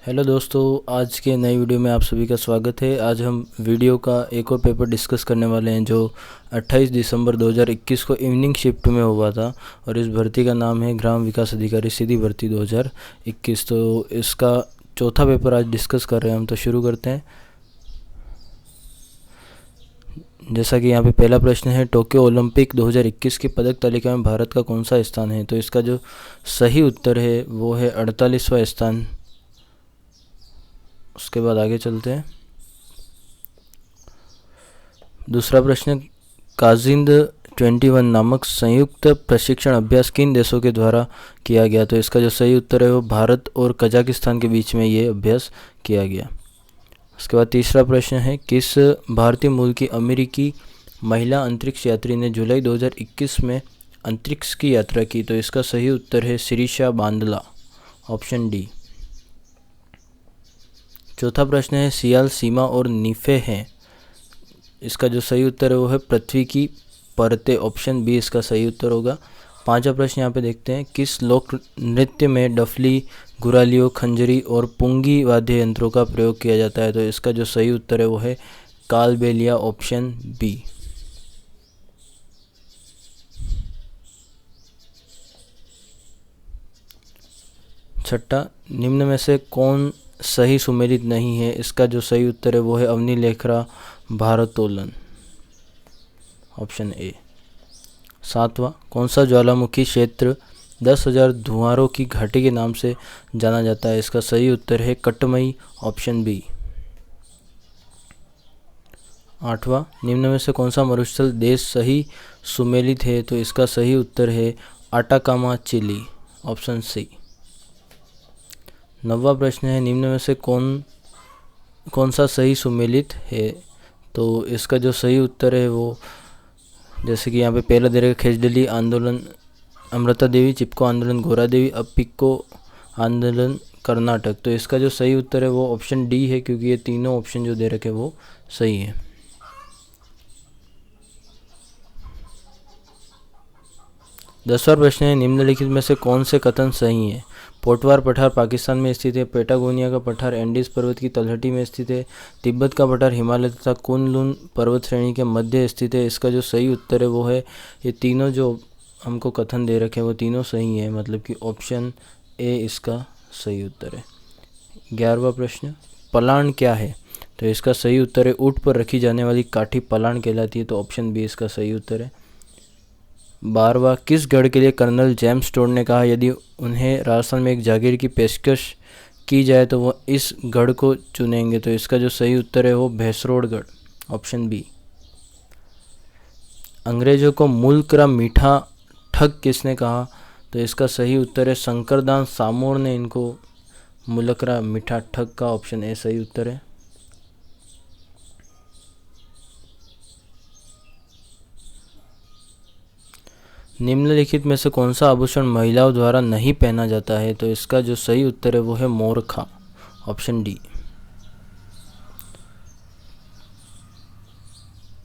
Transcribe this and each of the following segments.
Hello दोस्तों, आज के नई वीडियो में आप सभी का स्वागत है। आज हम वीडियो का एक और पेपर डिस्कस करने वाले हैं जो 28 दिसंबर 2021 को इवनिंग शिफ्ट में हुआ था और इस भर्ती का नाम है ग्राम विकास अधिकारी सीधी भर्ती 2021। तो इसका चौथा पेपर आज डिस्कस कर रहे हैं हम। तो शुरू करते हैं। जैसा कि यहाँ पे पहला प्रश्न है, टोक्यो ओलंपिक 2021 की पदक तालिका में भारत का कौन सा स्थान है? तो इसका जो सही उत्तर है वो है 48वां स्थान। उसके बाद आगे चलते हैं। दूसरा प्रश्न, काजिंद 21 नामक संयुक्त प्रशिक्षण अभ्यास किन देशों के द्वारा किया गया? तो इसका जो सही उत्तर है वो भारत और कजाकिस्तान के बीच में ये अभ्यास किया गया। उसके बाद तीसरा प्रश्न है, किस भारतीय मूल की अमेरिकी महिला अंतरिक्ष यात्री ने जुलाई 2021 में अंतरिक्ष की यात्रा की? तो इसका सही उत्तर है शिरीषा बांदला, ऑप्शन डी। चौथा प्रश्न है, सियाल, सीमा और निफे हैं। इसका जो सही उत्तर है वो है पृथ्वी की परतें, ऑप्शन बी इसका सही उत्तर होगा। पांचवा प्रश्न यहाँ पे देखते हैं, किस लोक नृत्य में डफली, गुरालियों, खंजरी और पुंगी वाद्य यंत्रों का प्रयोग किया जाता है? तो इसका जो सही उत्तर है वो है कालबेलिया, ऑप्शन बी। छठा, निम्न में से कौन सही सुमेलित नहीं है? इसका जो सही उत्तर है वो है अवनी लेखरा भारोत्तोलन, ऑप्शन ए। सातवां, कौन सा ज्वालामुखी क्षेत्र 10,000 धुआंरों की घाटी के नाम से जाना जाता है? इसका सही उत्तर है कटमई, ऑप्शन बी। आठवां, निम्न में से कौन सा मरुस्थल देश सही सुमेलित है? तो इसका सही उत्तर है आटाकामा, चिली, ऑप्शन सी। नौवां प्रश्न है, निम्न में से कौन सा सही सुमेलित है? तो इसका जो सही उत्तर है वो, जैसे कि यहाँ पे पहला दे रखा, खेजडली आंदोलन अमृता देवी, चिपको आंदोलन गोरा देवी, अपिको आंदोलन कर्नाटक। तो इसका जो सही उत्तर है वो ऑप्शन डी है, क्योंकि ये तीनों ऑप्शन जो दे रखे वो सही है। 10वां प्रश्न है, निम्नलिखित में से कौन से कथन सही है? पोटवार पठार पाकिस्तान में स्थित है, पेटागोनिया का पठार एंडीज पर्वत की तलहटी में स्थित है, तिब्बत का पठार हिमालय तथा कुनलुन पर्वत श्रेणी के मध्य स्थित है। इसका जो सही उत्तर है वो है, ये तीनों जो हमको कथन दे रखे हैं वो तीनों सही है, मतलब कि ऑप्शन ए इसका सही उत्तर है। 11वां प्रश्न, पलाण क्या है? तो इसका सही उत्तर है ऊँट पर रखी जाने वाली काठी पलाण कहलाती है, तो ऑप्शन बी इसका सही उत्तर है। 12वां, किस गढ़ के लिए कर्नल जेम्स टोड ने कहा यदि उन्हें राजस्थान में एक जागीर की पेशकश की जाए तो वो इस गढ़ को चुनेंगे? तो इसका जो सही उत्तर है वो भैंसरोडगढ़, ऑप्शन बी। अंग्रेजों को मुल्क का मीठा ठग किसने कहा? तो इसका सही उत्तर है शंकरदास सामोर ने इनको मुलकरा मीठा ठग का, ऑप्शन ए सही उत्तर है। निम्नलिखित में से कौन सा आभूषण महिलाओं द्वारा नहीं पहना जाता है? तो इसका जो सही उत्तर है वो है मोरखा, ऑप्शन डी।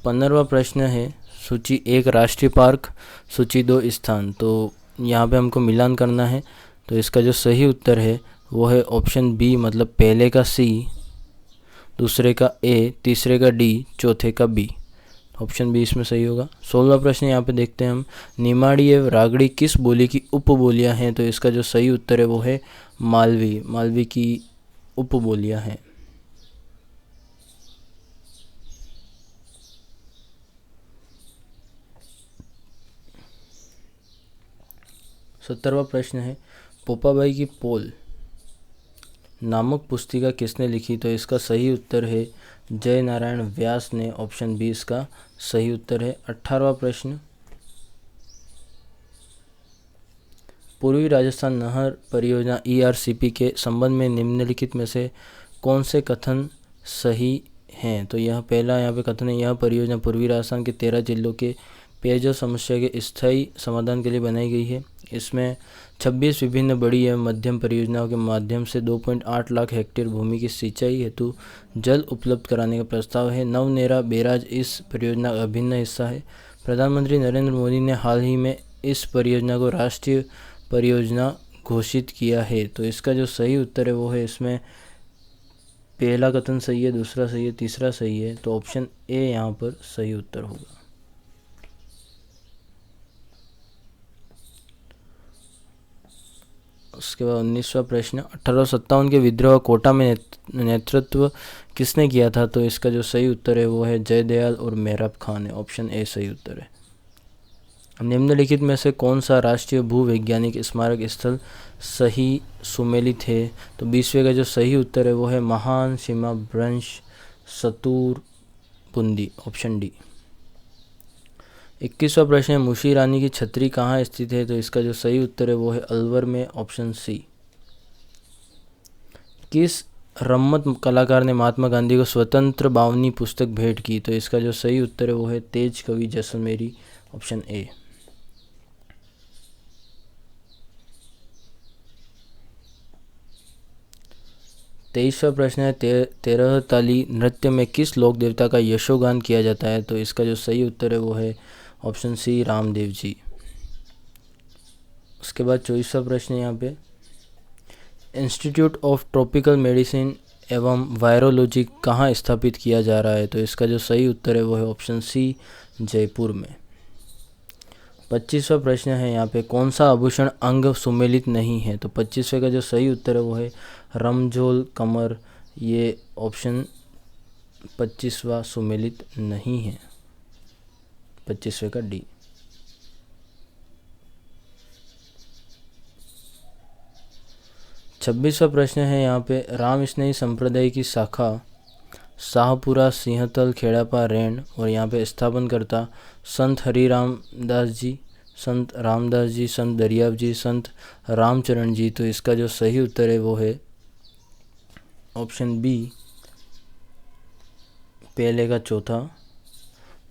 15वां प्रश्न है, सूची 1 राष्ट्रीय पार्क, सूची 2 स्थान। तो यहाँ पे हमको मिलान करना है, तो इसका जो सही उत्तर है वो है ऑप्शन बी, मतलब पहले का सी, दूसरे का ए, तीसरे का डी, चौथे का बी, ऑप्शन बी इसमें सही होगा। 16वां प्रश्न यहाँ पे देखते हैं हम, निमाड़ी एवं रागड़ी किस बोली की उपबोलियाँ हैं? तो इसका जो सही उत्तर है वो है मालवी, मालवी की उपबोलियाँ हैं। 17वां प्रश्न है, पोपाबाई की पोल नामक पुस्तिका किसने लिखी? तो इसका सही उत्तर है जय नारायण व्यास ने, ऑप्शन बी इसका सही उत्तर है। 18वां प्रश्न, पूर्वी राजस्थान नहर परियोजना ERCP के संबंध में निम्नलिखित में से कौन से कथन सही हैं? तो यह पहला यहाँ पे कथन है, यह परियोजना पूर्वी राजस्थान के 13 जिलों के पेयजल समस्या के स्थायी समाधान के लिए बनाई गई है। इसमें 26 विभिन्न बड़ी एवं मध्यम परियोजनाओं के माध्यम से 2.8 लाख हेक्टेयर भूमि की सिंचाई हेतु जल उपलब्ध कराने का प्रस्ताव है। नवनेरा बैराज इस परियोजना का अभिन्न हिस्सा है। प्रधानमंत्री नरेंद्र मोदी ने हाल ही में इस परियोजना को राष्ट्रीय परियोजना घोषित किया है, तो इसका जो सही उत्तर है वो है, इसमें पहला कथन सही है, दूसरा सही है, तीसरा सही है, तो ऑप्शन ए यहाँ पर सही उत्तर होगा। उसके बाद 19वां प्रश्न, 1857 के विद्रोह कोटा में नेतृत्व किसने किया था, तो इसका जो सही उत्तर है वो है जयदयाल और मेहराब खान है, ऑप्शन ए सही उत्तर है। निम्नलिखित में से कौन सा राष्ट्रीय भूवैज्ञानिक स्मारक स्थल सही सुमेलित है, तो 20वें का जो सही उत्तर है वो है महान सीमा भ्रंश सतूर बुंदी, ऑप्शन डी। 21वां प्रश्न है, मुशी रानी की छतरी कहाँ स्थित है, तो इसका जो सही उत्तर है वो है अलवर में, ऑप्शन सी। किस रम्मत कलाकार ने महात्मा गांधी को स्वतंत्र बावनी पुस्तक भेंट की, तो इसका जो सही उत्तर है वो है तेज कवि जैसलमेरी, ऑप्शन ए। 23वां प्रश्न है, तेरह ताली नृत्य में किस लोक देवता का यशोगान किया जाता है, तो इसका जो सही उत्तर है वो है ऑप्शन सी रामदेव जी। उसके बाद 24वां प्रश्न है यहाँ पे, इंस्टीट्यूट ऑफ ट्रॉपिकल मेडिसिन एवं वायरोलॉजी कहाँ स्थापित किया जा रहा है, तो इसका जो सही उत्तर है वो है ऑप्शन सी जयपुर में। 25वां प्रश्न है यहाँ पे, कौन सा आभूषण अंग सुमेलित नहीं है, तो 25वें का जो सही उत्तर है वो है रमझोल कमर, ये ऑप्शन 25वां सुमेलित नहीं है, 25वें का डी। 26वां प्रश्न है यहाँ पे, राम स्नेही संप्रदाय की शाखा शाहपुरा सिंहतल खेड़ापा रेण और यहाँ पे स्थापनकर्ता संत हरिराम दास जी, संत रामदास जी, संत दरियाब जी, संत रामचरण जी, तो इसका जो सही उत्तर है वो है ऑप्शन बी, पहले का चौथा,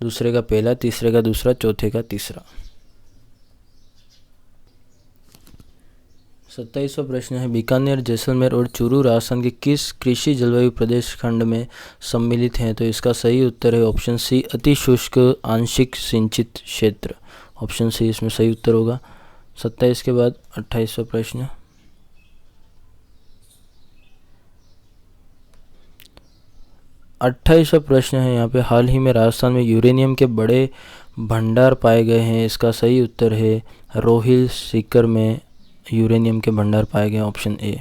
दूसरे का पहला, तीसरे का दूसरा, चौथे का तीसरा। 27वां प्रश्न है, बीकानेर, जैसलमेर और चूरू राजस्थान के किस कृषि जलवायु प्रदेश खंड में सम्मिलित हैं, तो इसका सही उत्तर है ऑप्शन सी अति शुष्क आंशिक सिंचित क्षेत्र, ऑप्शन सी इसमें सही उत्तर होगा। 27 के बाद 28वां प्रश्न, 28वां प्रश्न है यहाँ पे, हाल ही में राजस्थान में यूरेनियम के बड़े भंडार पाए गए हैं, इसका सही उत्तर है रोहिल सीकर में यूरेनियम के भंडार पाए गए, ऑप्शन ए।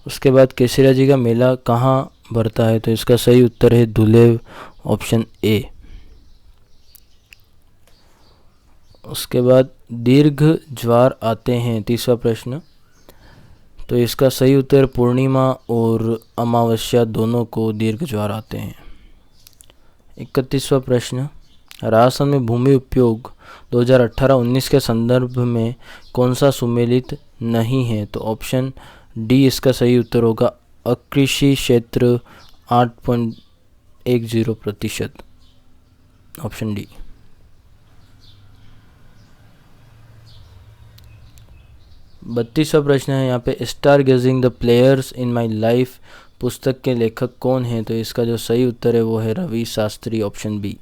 उसके बाद केसरिया जी का मेला कहाँ भरता है, तो इसका सही उत्तर है धुलेव, ऑप्शन ए। उसके बाद दीर्घ ज्वार आते हैं, 30वां प्रश्न, तो इसका सही उत्तर पूर्णिमा और अमावस्या दोनों को दीर्घ ज्वार आते हैं। 31वां प्रश्न, राजस्थान में भूमि उपयोग 2018-19 के संदर्भ में कौन सा सुमेलित नहीं है, तो ऑप्शन डी इसका सही उत्तर होगा अकृषि क्षेत्र 8.10%, ऑप्शन डी। 32वां प्रश्न है यहाँ पे, star gazing the players in my life पुस्तक के लेखक कौन है, तो इसका जो सही उत्तर है वो है रवि शास्त्री, ऑप्शन बी।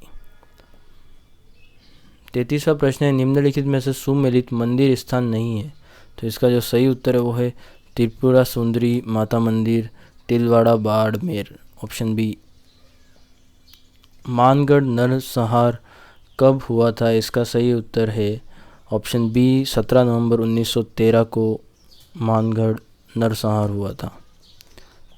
33वां प्रश्न है, निम्नलिखित में से सुमेलित मंदिर स्थान नहीं है, तो इसका जो सही उत्तर है वो है त्रिपुरा सुंदरी माता मंदिर, तिलवाड़ा बाड़मेर, ऑप्शन बी। मानगढ़ नरसंहार कब हुआ था, इसका सही उत्तर है ऑप्शन बी 17 नवंबर 1913 को मानगढ़ नरसंहार हुआ था।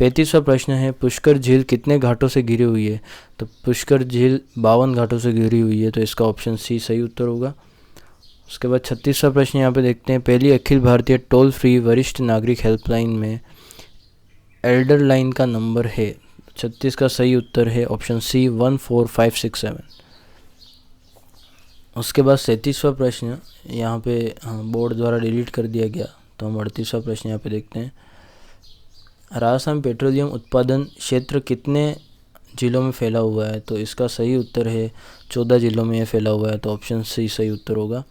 35वां प्रश्न है, पुष्कर झील कितने घाटों से घिरी हुई है, तो पुष्कर झील 52 घाटों से घिरी हुई है, तो इसका ऑप्शन सी सही उत्तर होगा। उसके बाद 36वां प्रश्न यहाँ पे देखते हैं, पहली अखिल भारतीय टोल फ्री वरिष्ठ नागरिक हेल्पलाइन में एल्डर लाइन का नंबर है, 36 का सही उत्तर है ऑप्शन सी 14567। उसके बाद 37वां प्रश्न यहाँ पे बोर्ड द्वारा डिलीट कर दिया गया, तो हम 38वां प्रश्न यहाँ पे देखते हैं, राजस्थान पेट्रोलियम उत्पादन क्षेत्र कितने जिलों में फैला हुआ है, तो इसका सही उत्तर है 14 जिलों में यह फैला हुआ है, तो ऑप्शन सी सही उत्तर होगा।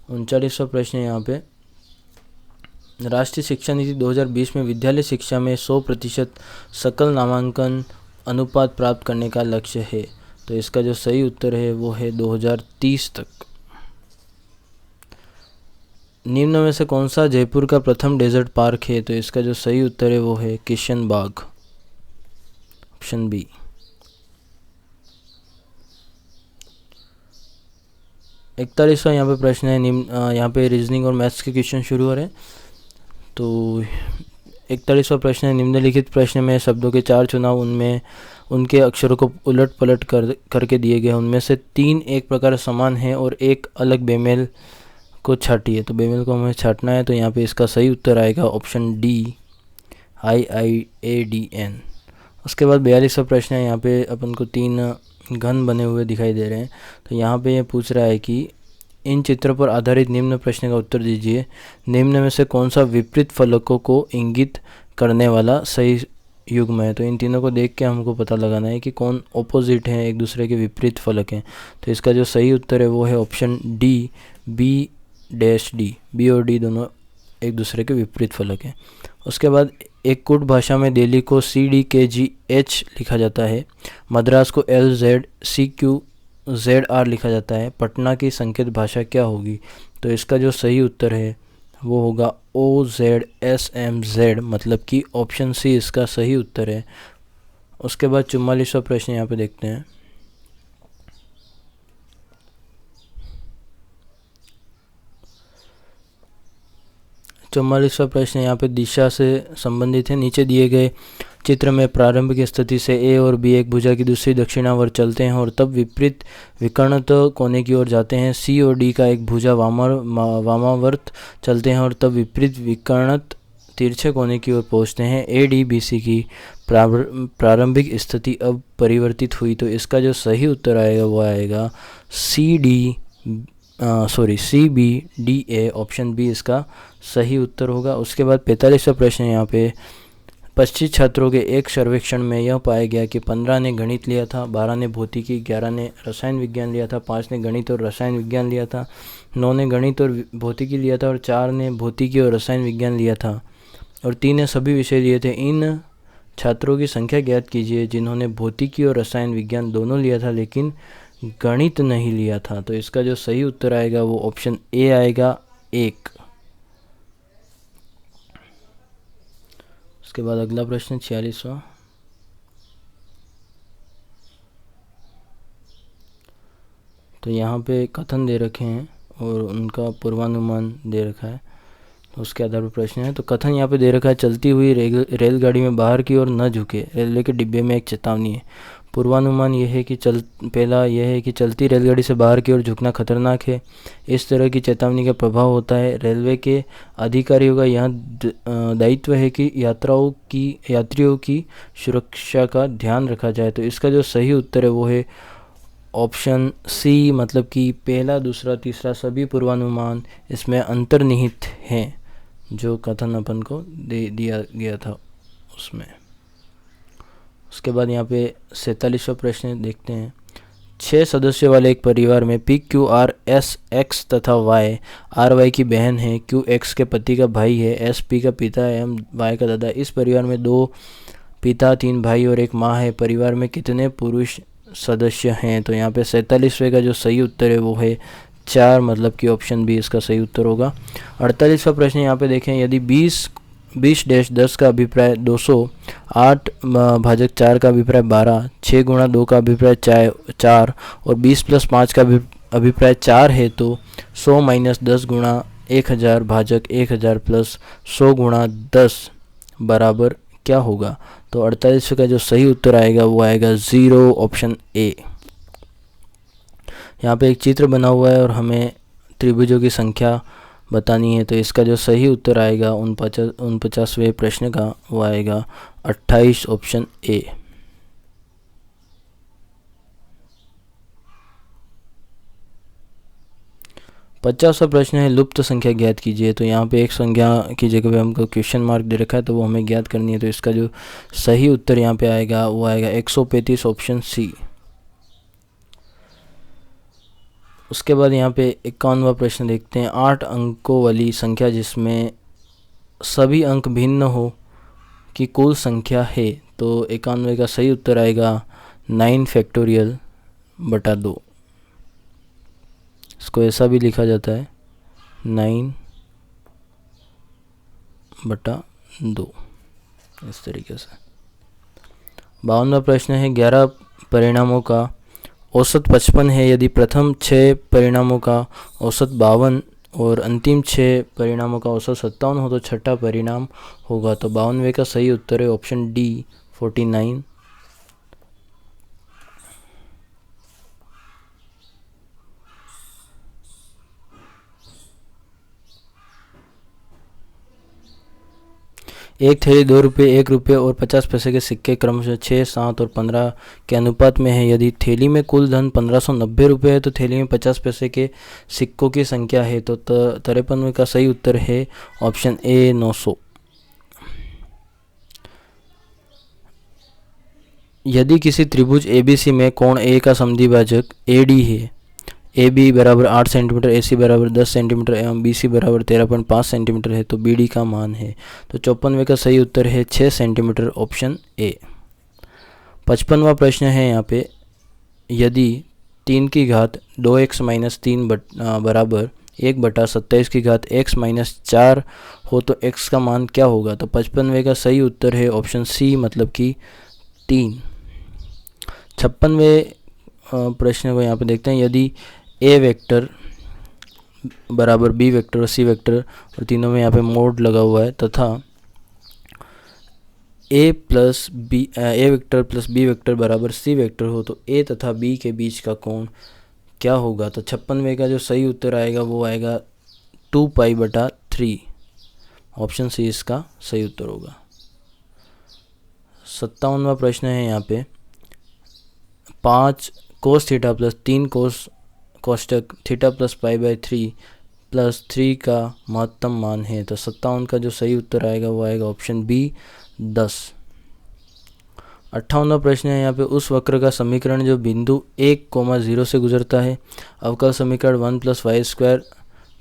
39वां प्रश्न यहाँ पे, राष्ट्रीय शिक्षा नीति 2020 में विद्यालय शिक्षा में 100% सकल नामांकन अनुपात प्राप्त करने का लक्ष्य है, तो इसका जो सही उत्तर है वो है 2030 तक। निम्न में से कौन सा जयपुर का प्रथम डेजर्ट पार्क है? तो इसका जो सही उत्तर है वो है किशन बाग, ऑप्शन बी। 41वां यहाँ पे प्रश्न है, यहाँ पे रीजनिंग और मैथ्स के क्वेश्चन शुरू हो रहे हैं। तो 41वां प्रश्न है, निम्नलिखित प्रश्न में शब्दों के 4 चुनाव, उनमें उनके अक्षरों को उलट पलट करके दिए गए। उनमें से 3 एक प्रकार समान हैं और एक अलग बेमेल को छाटिए। तो बेमेल को हमें छाटना है, तो यहाँ पे इसका सही उत्तर आएगा ऑप्शन डी, IIADN। उसके बाद 42वां प्रश्न है, यहाँ पे अपन को 3 घन बने हुए दिखाई दे रहे हैं। तो यहाँ पे ये पूछ रहा है कि इन चित्रों पर आधारित निम्न प्रश्न का उत्तर दीजिए। निम्न में से कौन सा विपरीत फलकों को इंगित करने वाला सही युग्म है? तो इन तीनों को देख के हमको पता लगाना है कि कौन ऑपोजिट हैं, एक दूसरे के विपरीत फलक हैं। तो इसका जो सही उत्तर है वो है ऑप्शन डी, B-D। बी और डी दोनों एक दूसरे के विपरीत फलक हैं। उसके बाद एक कुट भाषा में दिल्ली को CDKGH लिखा जाता है, मद्रास को LZCQZR लिखा जाता है। पटना की संकेत भाषा क्या होगी? तो इसका जो सही उत्तर है वो होगा OZSMZ, मतलब कि ऑप्शन सी इसका सही उत्तर है। उसके बाद 44वां प्रश्न यहाँ पे देखते हैं। 44वां प्रश्न यहाँ पे दिशा से संबंधित है। नीचे दिए गए चित्र में प्रारंभिक स्थिति से A और B एक भुजा की दूसरी दक्षिणावर्त चलते हैं और तब विपरीत विकर्णित कोने की ओर जाते हैं। C और D का एक भुजा वामावर्त चलते हैं और तब विपरीत विकर्णित तिरछे कोने की ओर पहुँचते हैं। ADBC की प्रारंभिक स्थिति अब परिवर्तित हुई। तो इसका जो सही उत्तर आएगा वो आएगा CBDA, ऑप्शन बी इसका सही उत्तर होगा। उसके बाद 45वां प्रश्न है, यहाँ पे 25 छात्रों के एक सर्वेक्षण में यह पाया गया कि 15 ने गणित लिया था, 12 ने भौतिकी, 11 ने रसायन विज्ञान लिया था, 5 ने गणित और रसायन विज्ञान लिया था, 9 ने गणित और भौतिकी लिया था और 4 ने भौतिकी और रसायन विज्ञान लिया था और 3 ने सभी विषय लिए थे। इन छात्रों की संख्या ज्ञात कीजिए जिन्होंने भौतिकी और रसायन विज्ञान दोनों लिया था लेकिन गणित नहीं लिया था। तो इसका जो सही उत्तर आएगा वो ऑप्शन ए आएगा, 1। उसके बाद अगला प्रश्न 46वां। तो यहाँ पे कथन दे रखे हैं और उनका पूर्वानुमान दे रखा है, तो उसके आधार पर प्रश्न है। तो कथन यहाँ पे दे रखा है, चलती हुई रेलगाड़ी में बाहर की ओर न झुके, रेलवे के डिब्बे में एक चेतावनी है। पूर्वानुमान यह है कि पहला यह है कि चलती रेलगाड़ी से बाहर की ओर झुकना खतरनाक है। इस तरह की चेतावनी का प्रभाव होता है। रेलवे के अधिकारियों का यह दायित्व है कि यात्रियों की सुरक्षा का ध्यान रखा जाए। तो इसका जो सही उत्तर है वो है ऑप्शन सी, मतलब कि पहला, दूसरा, तीसरा सभी पूर्वानुमान इसमें अंतर्निहित हैं जो कथन अपन को दे दिया गया था उसमें। उसके बाद यहाँ पे 47वां प्रश्न देखते हैं। 6 सदस्यों वाले एक परिवार में PQR S X तथा Y RY की बहन है, Q X के पति का भाई है, S P का पिता है, M Y का दादा। इस परिवार में 2 पिता, 3 भाई और 1 माँ है। परिवार में कितने पुरुष सदस्य हैं? तो यहाँ पे 47वें का जो सही उत्तर है वो है 4, मतलब कि ऑप्शन बी इसका सही उत्तर होगा। 48वां प्रश्न यहाँ पे देखें, यदि 20-10 का अभिप्राय 200, 8 भाजक 4 का अभिप्राय 12, 6 गुणा 2 का अभिप्राय 4 और 20 + 5 का अभिप्राय 4 है, तो 100 - 10 गुणा 1000 भाजक 1000 प्लस 100 गुणा 10 बराबर क्या होगा? तो 48 का जो सही उत्तर आएगा वो आएगा 0, ऑप्शन ए। यहाँ पे एक चित्र बना हुआ है और हमें त्रिभुजों की संख्या बतानी है। तो इसका जो सही उत्तर आएगा 49वें प्रश्न का वो आएगा 28, ऑप्शन ए। पचासवां प्रश्न है, लुप्त संख्या ज्ञात कीजिए। तो यहाँ पे एक संख्या की जगह पे हमको क्वेश्चन मार्क दे रखा है, तो वो हमें ज्ञात करनी है। तो इसका जो सही उत्तर यहाँ पे आएगा वो आएगा 135, ऑप्शन सी। उसके बाद यहाँ पे 51वां प्रश्न देखते हैं। 8 अंकों वाली संख्या जिसमें सभी अंक भिन्न हो की कुल संख्या है। तो 91 का सही उत्तर आएगा 9 फैक्टोरियल बटा 2। इसको ऐसा भी लिखा जाता है 9 1/2 इस तरीके से। 52वां प्रश्न है 11 परिणामों का औसत 55 है यदि प्रथम 6 परिणामों का औसत 52 और अंतिम 6 परिणामों का औसत 57 हो तो छठा परिणाम होगा। तो 52वें का सही उत्तर है ऑप्शन डी 49। एक थैली 2 रुपये 1 रुपये और 50 पैसे के सिक्के क्रमशः 6, 7 और 15 के अनुपात में है। यदि थैली में कुल धन 1590 रुपये है तो थैली में 50 पैसे के सिक्कों की संख्या है। तो 53वें का सही उत्तर है ऑप्शन ए 900। यदि किसी त्रिभुज ABC में कोण ए का समद्विभाजक AD है, AB बराबर 8 सेंटीमीटर, AC बराबर 10 सेंटीमीटर एवं BC बराबर 13.5 सेंटीमीटर है तो BD का मान है। तो 54वें का सही उत्तर है 6 सेंटीमीटर ऑप्शन ए। 55वां प्रश्न है यहाँ पे यदि 3 की घात 2x माइनस 3 बराबर 1/27 की घात x माइनस 4 हो तो x का मान क्या होगा। तो 55वें का सही उत्तर है ऑप्शन सी मतलब कि 3। 56वें प्रश्न को यहाँ पे देखते हैं यदि ए वेक्टर बराबर बी वेक्टर और सी वेक्टर और तीनों में यहाँ पे मोड लगा हुआ है तथा ए वेक्टर प्लस बी वेक्टर बराबर सी वेक्टर हो तो ए तथा बी के बीच का कोण क्या होगा। तो 56वें का जो सही उत्तर आएगा वो आएगा 2π/3 ऑप्शन सी इसका सही उत्तर होगा। 57वां प्रश्न है यहाँ पे 5 cos थीटा प्लस 3 कोष्टक थीटा प्लस π/3 प्लस 3 का महत्तम मान है। तो 57 का जो सही उत्तर आएगा वो आएगा ऑप्शन बी 10। 58वां प्रश्न है यहाँ पे उस वक्र का समीकरण जो बिंदु 1,0 से गुजरता है अवकल समीकरण 1 + y²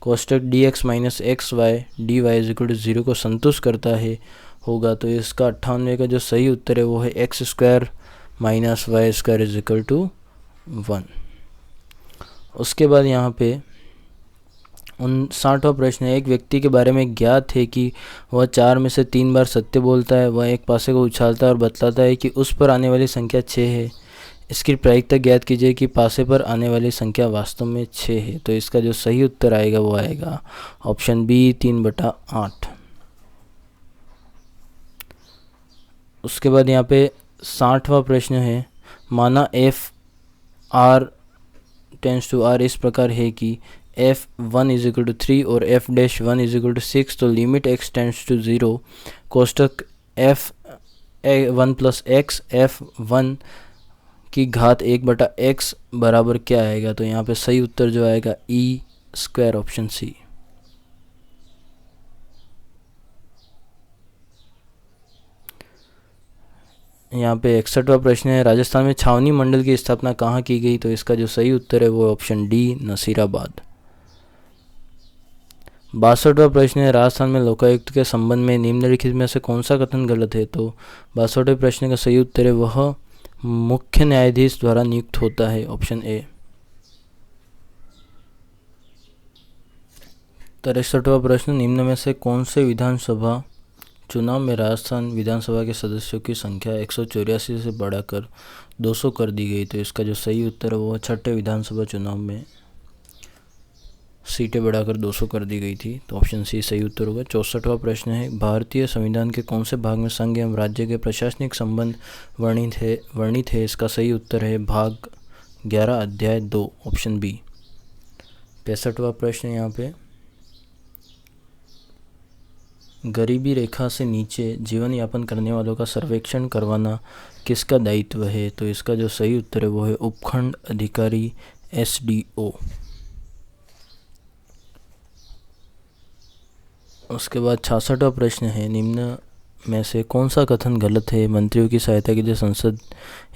कोष्टक dx minus xy dy = 0 को संतुष्ट करता है होगा। तो इसका 58वें का जो सही उत्तर है वो है x² - y² = 1। उसके बाद यहाँ पे 59वां प्रश्न है एक व्यक्ति के बारे में ज्ञात है कि वह 4 में से 3 बार सत्य बोलता है। वह एक पासे को उछालता है और बतलाता है कि उस पर आने वाली संख्या 6 है। इसकी प्रायिकता ज्ञात कीजिए कि पासे पर आने वाली संख्या वास्तव में 6 है। तो इसका जो सही उत्तर आएगा वो आएगा ऑप्शन बी 3/8। उसके बाद यहाँ पे 60वां प्रश्न है माना f(r) → r इस प्रकार है कि f1 = 3 और f'1 = 6 तो लिमिट x टेंड्स टू 0 कोष्टक f1 + x f1 की घात 1/x बराबर क्या आएगा। तो यहाँ पे सही उत्तर जो आएगा e² ऑप्शन सी। यहाँ पे 61वां प्रश्न है राजस्थान में छावनी मंडल की स्थापना कहाँ की गई। तो इसका जो सही उत्तर है वो ऑप्शन डी नसीराबाद। 62वां प्रश्न है राजस्थान में लोकायुक्त के संबंध में निम्नलिखित में से कौन सा कथन गलत है। तो 62वें प्रश्न का सही उत्तर है वह मुख्य न्यायाधीश द्वारा नियुक्त होता है ऑप्शन ए। 63वां प्रश्न निम्न में से कौन से विधानसभा चुनाव में राजस्थान विधानसभा के सदस्यों की संख्या 184 से बढ़ाकर 200 कर दी गई। तो इसका जो सही उत्तर है वो छठे विधानसभा चुनाव में सीटें बढ़ाकर 200 कर दी गई थी। तो ऑप्शन सी सही उत्तर होगा। 64वां प्रश्न है भारतीय संविधान के कौन से भाग में संघ एवं राज्य के प्रशासनिक संबंध वर्णित है। इसका सही उत्तर है भाग 11 अध्याय 2 ऑप्शन बी। 65वां प्रश्न यहाँ पे गरीबी रेखा से नीचे जीवन यापन करने वालों का सर्वेक्षण करवाना किसका दायित्व है। तो इसका जो सही उत्तर है वो है उपखंड अधिकारी SDO। उसके बाद 66वां प्रश्न है निम्न में से कौन सा कथन गलत है। मंत्रियों की सहायता के लिए संसद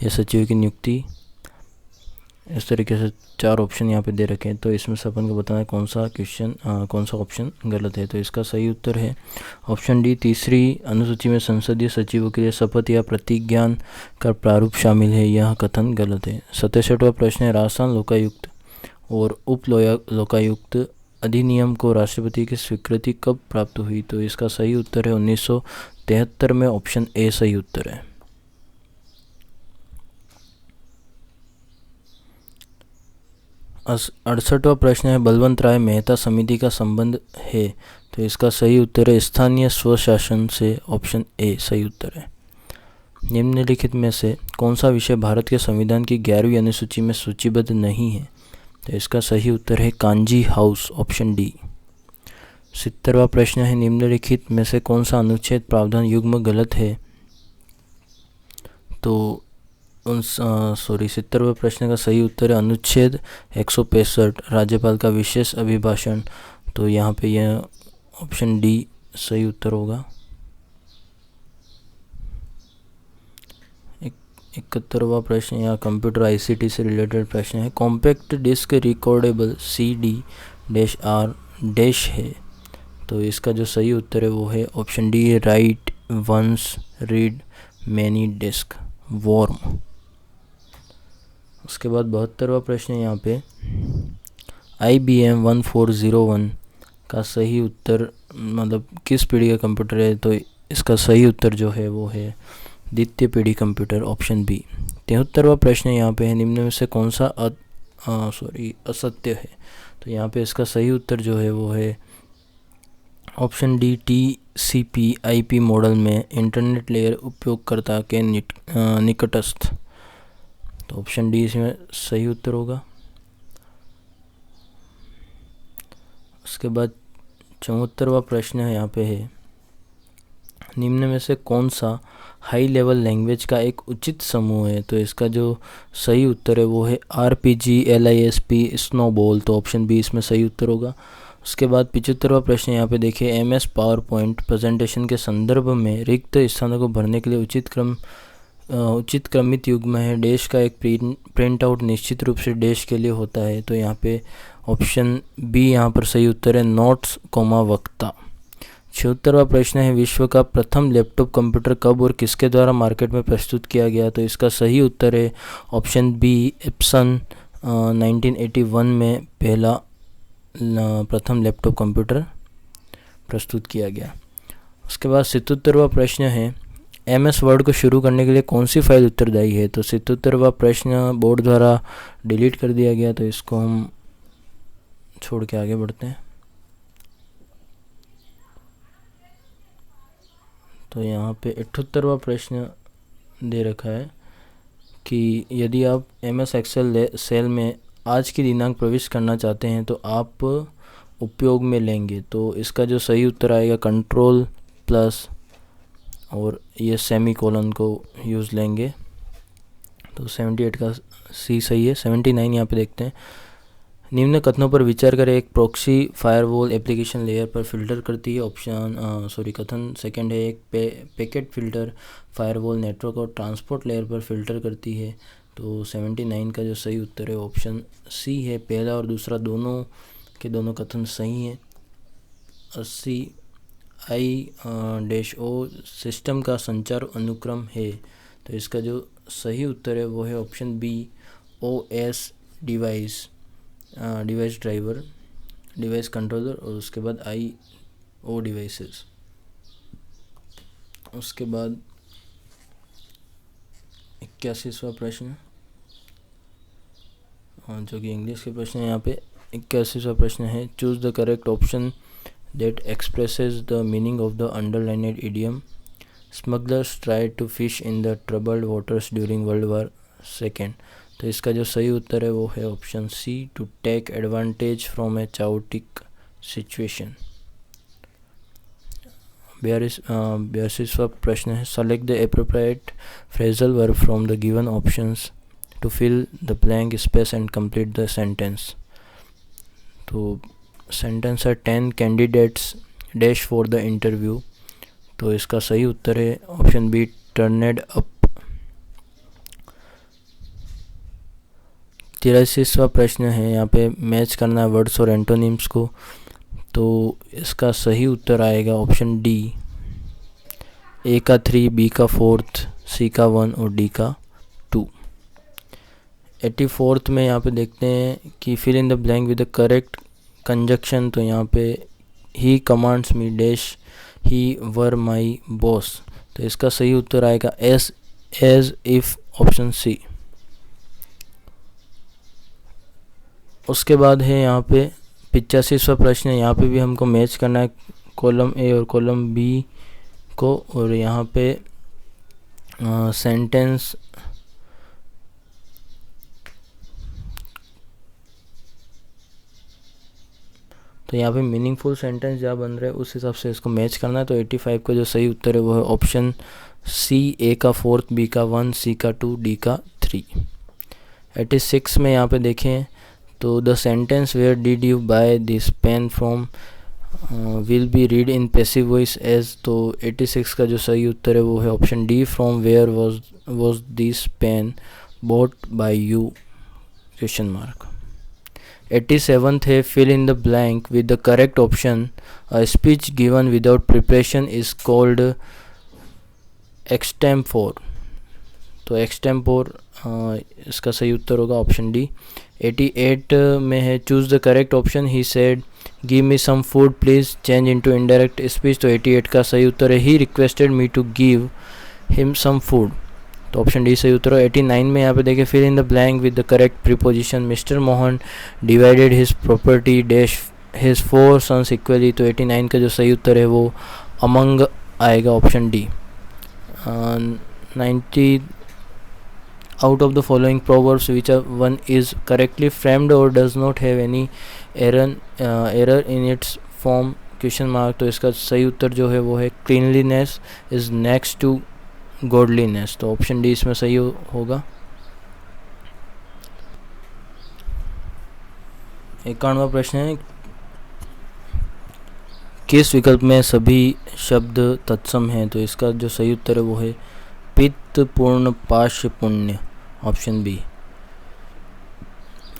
या सचिव की नियुक्ति। इस तरीके से 4 ऑप्शन यहाँ पे दे रखे हैं। तो इसमें से अपन को बताना है कौन सा ऑप्शन गलत है। तो इसका सही उत्तर है ऑप्शन डी। तीसरी अनुसूची में संसदीय सचिवों के लिए शपथ या प्रतिज्ञान का प्रारूप शामिल है, यह कथन गलत है। 67वां प्रश्न है राजस्थान लोकायुक्त और उप लोकायुक्त अधिनियम को राष्ट्रपति की स्वीकृति कब प्राप्त हुई? तो इसका सही उत्तर है 1973 में, ऑप्शन ए सही उत्तर है। 68वां प्रश्न है, बलवंत राय मेहता समिति का संबंध है? तो इसका सही उत्तर है स्थानीय स्वशासन से, ऑप्शन ए सही उत्तर है। निम्नलिखित में से कौन सा विषय भारत के संविधान की 11वीं अनुसूची में सूचीबद्ध नहीं है? तो इसका सही उत्तर है कांजी हाउस, ऑप्शन डी। 70वां प्रश्न है, निम्नलिखित में से कौन सा अनुच्छेद प्रावधान युग्म गलत है? तो 70वें प्रश्न का सही उत्तर है अनुच्छेद 165, राज्यपाल का विशेष अभिभाषण। तो यहाँ पे यह ऑप्शन डी सही उत्तर होगा। 71वां प्रश्न यहाँ कंप्यूटर आईसीटी से रिलेटेड प्रश्न है, compact disc recordable CD -R dash है? तो इसका जो सही उत्तर है वो है option D, write once read many disc worm. उसके बाद 72वां प्रश्न है यहाँ पे, IBM 1401 का सही उत्तर मतलब किस पीढ़ी का कंप्यूटर है? तो इसका सही उत्तर जो है वो है द्वितीय पीढ़ी कंप्यूटर, ऑप्शन बी। 73वां प्रश्न यहाँ पे है, निम्न में से कौन सा असत्य है? तो यहाँ पे इसका सही उत्तर जो है वो है ऑप्शन डी, TCP/IP मॉडल में इंटरनेट लेयर उपयोगकर्ता के निकटस्थ। तो ऑप्शन डी इसमें सही उत्तर होगा। उसके बाद 74वां प्रश्न है यहाँ पे है, निम्न में से कौन सा हाई लेवल लैंग्वेज का एक उचित समूह है? तो इसका जो सही उत्तर है वो है RPG, LISP, स्नोबॉल। तो ऑप्शन बी इसमें सही उत्तर होगा। उसके बाद 75वां प्रश्न यहाँ पे देखिए, MS पावर पॉइंट प्रेजेंटेशन के संदर्भ में रिक्त स्थानों को भरने के लिए उचित क्रमित युग्म है डैश का एक प्रिंट आउट निश्चित रूप से डैश के लिए होता है। तो यहाँ पे ऑप्शन बी यहाँ पर सही उत्तर है, नोट्स कोमा वक्ता। 76वां प्रश्न है, विश्व का प्रथम लैपटॉप कंप्यूटर कब और किसके द्वारा मार्केट में प्रस्तुत किया गया? तो इसका सही उत्तर है ऑप्शन बी, एप्सन 1981 में पहला प्रथम लैपटॉप कंप्यूटर प्रस्तुत किया गया। उसके बाद 77वां प्रश्न है, MS वर्ड को शुरू करने के लिए कौन सी फाइल उत्तरदायी है? तो 77वां प्रश्न बोर्ड द्वारा डिलीट कर दिया गया, तो इसको हम छोड़ के आगे बढ़ते हैं। तो यहाँ पे 78वां प्रश्न दे रखा है कि यदि आप MS एक्सेल सेल में आज की दिनांक प्रविष्ट करना चाहते हैं तो आप उपयोग में लेंगे। तो इसका जो सही उत्तर आएगा Ctrl+ और ये सेमीकोलन को यूज़ लेंगे। तो 78 का सी सही है। 79 यहाँ पे देखते हैं, निम्न कथनों पर विचार करें, एक प्रॉक्सी फायरवॉल एप्लीकेशन लेयर पर फिल्टर करती है। कथन सेकंड है, एक पैकेट फिल्टर फायरवॉल नेटवर्क और ट्रांसपोर्ट लेयर पर फिल्टर करती है। तो 79 का जो सही उत्तर है ऑप्शन सी है, पहला और दूसरा दोनों के दोनों कथन सही हैं। 80I-O सिस्टम का संचार अनुक्रम है। तो इसका जो सही उत्तर है वो है option B, OS device driver, device controller और उसके बाद IO डिवाइसेस। उसके बाद 81वां प्रश्न जो कि इंग्लिश के प्रश्न है। यहाँ पे 81वां प्रश्न है, choose the correct option that expresses the meaning of the underlined idiom, smugglers try to fish in the troubled waters during world war II। तो इसका जो सही उत्तर है वो है option C, to take advantage from a chaotic situation. 82वां प्रश्न है, select the appropriate phrasal verb from the given options to fill the blank space and complete the sentence. तो सेंटेंस है 10 candidates dash for the interview. तो इसका सही उत्तर है ऑप्शन बी, टर्नेड अप। 83वां प्रश्न है, यहाँ पे मैच करना है वर्ड्स और एंटोनिम्स को। तो इसका सही उत्तर आएगा ऑप्शन डी, A का 3, B का 4, C का 1 और D का 2। 84th में यहाँ पे देखते हैं कि fill in the blank with the correct conjunction, तो यहाँ पे he commands me dash he were my boss, तो इसका सही उत्तर आएगा एज इफ, ऑप्शन सी। उसके बाद है यहाँ पे 85वां प्रश्न है। यहाँ पे भी हमको मैच करना है कॉलम ए और कॉलम बी को, और यहाँ पे सेंटेंस तो यहाँ पे मीनिंगफुल सेंटेंस जहाँ बन रहे हैं उस हिसाब से इसको मैच करना है। तो 85 का जो सही उत्तर है वो है ऑप्शन सी, ए का 4, बी का 1, सी का 2, डी का 3। 86 में यहाँ पे देखें तो the sentence where did you buy this pen from will be read in passive voice as, तो 86 का जो सही उत्तर है वो है option D, from where was this pen bought by you, question mark. 87th है fill in the blank with the correct option, a speech given without preparation is called extempore, तो एक्सटेम्पोर इसका सही उत्तर होगा ऑप्शन डी। 88 में है choose the correct option, he said give me some food please change into indirect speech, तो 88 का सही उत्तर है he requested me to give him some food, तो ऑप्शन डी सही उत्तर है। 89 में यहाँ पे देखिए fill in the blank with the correct preposition, mister Mohan divided his property dash his 4 sons equally, तो 89 का जो सही उत्तर है वो अमंग आएगा, option D. 90 out of the following proverbs which one is correctly framed or does not have any error in its form, question mark, तो इसका सही उत्तर जो है वो है cleanliness is next to godliness, तो ऑप्शन डी इसमें सही होगा। 51वां प्रश्न है किस विकल्प में सभी शब्द तत्सम हैं, तो इसका जो सही उत्तर है वो है पित्त पूर्ण पाश्य पुण्य, ऑप्शन बी।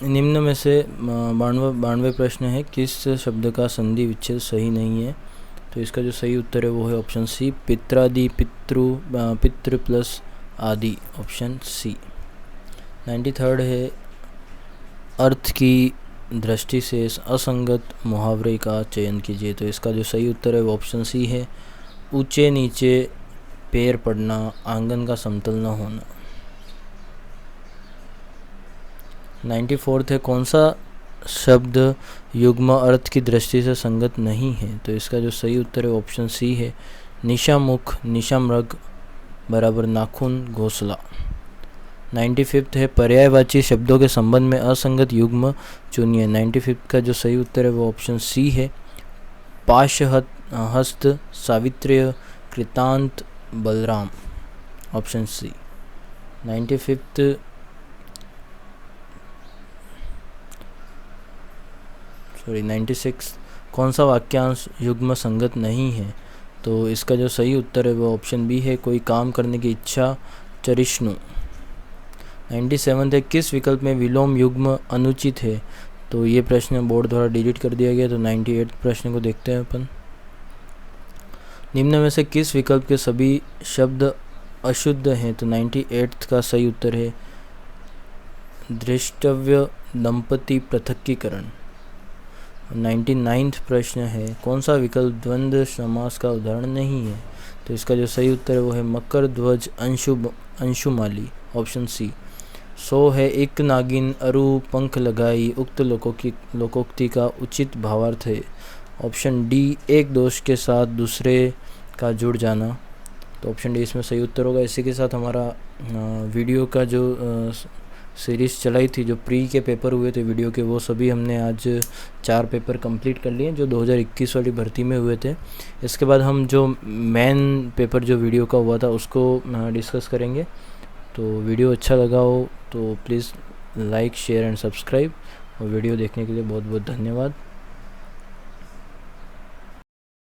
निम्न में से 92 प्रश्न है किस शब्द का संधि विच्छेद सही नहीं है, तो इसका जो सही उत्तर है वो है ऑप्शन सी, पित्रादि, पितृ प्लस आदि, ऑप्शन सी। 93 है अर्थ की दृष्टि से असंगत मुहावरे का चयन कीजिए, तो इसका जो सही उत्तर है वो ऑप्शन सी है, ऊंचे नीचे पैर पड़ना, आंगन का समतल न होना। 94 है कौन सा शब्द युग्म अर्थ की दृष्टि से संगत नहीं है, तो इसका जो सही उत्तर है ऑप्शन सी है, निशामुख, निशामृग बराबर नाखून, घोंसला। 95 है पर्यायवाची शब्दों के संबंध में असंगत युग्म चुनिए, 95 का जो सही उत्तर है वो ऑप्शन सी है, पाशहस्त, सावित्र्य, कृतांत, बलराम, ऑप्शन सी। 96 कौन सा वाक्यांश युग्म संगत नहीं है, तो इसका जो सही उत्तर है वो ऑप्शन बी है, कोई काम करने की इच्छा, चरिष्णु। 97 है किस विकल्प में विलोम युग्म अनुचित है, तो ये प्रश्न बोर्ड द्वारा डिलीट कर दिया गया, तो 98 प्रश्न को देखते हैं अपन। निम्न में से किस विकल्प के सभी शब्द अशुद्ध हैं, तो 98 का सही उत्तर है दृष्टव्य दंपति पृथक्कीकरण। 99 प्रश्न है कौन सा विकल्प द्वंद्व समास का उदाहरण नहीं है, तो इसका जो सही उत्तर है वो है मकर ध्वज अंशुमाली, ऑप्शन सी। 100 है एक नागिन अरु पंख लगाई, उक्त लोकोक्ति का उचित भावार्थ है, ऑप्शन डी, एक दोष के साथ दूसरे का जुड़ जाना, तो ऑप्शन डी इसमें सही उत्तर होगा। इसी के साथ हमारा वीडियो का जो सीरीज़ चलाई थी, जो प्री के पेपर हुए थे वीडियो के, वो सभी हमने आज 4 पेपर कंप्लीट कर लिए जो 2021 वाली भर्ती में हुए थे। इसके बाद हम जो मेन पेपर जो वीडियो का हुआ था उसको डिस्कस करेंगे। तो वीडियो अच्छा लगा हो तो please like, share and subscribe, और वीडियो देखने के लिए बहुत बहुत धन्यवाद।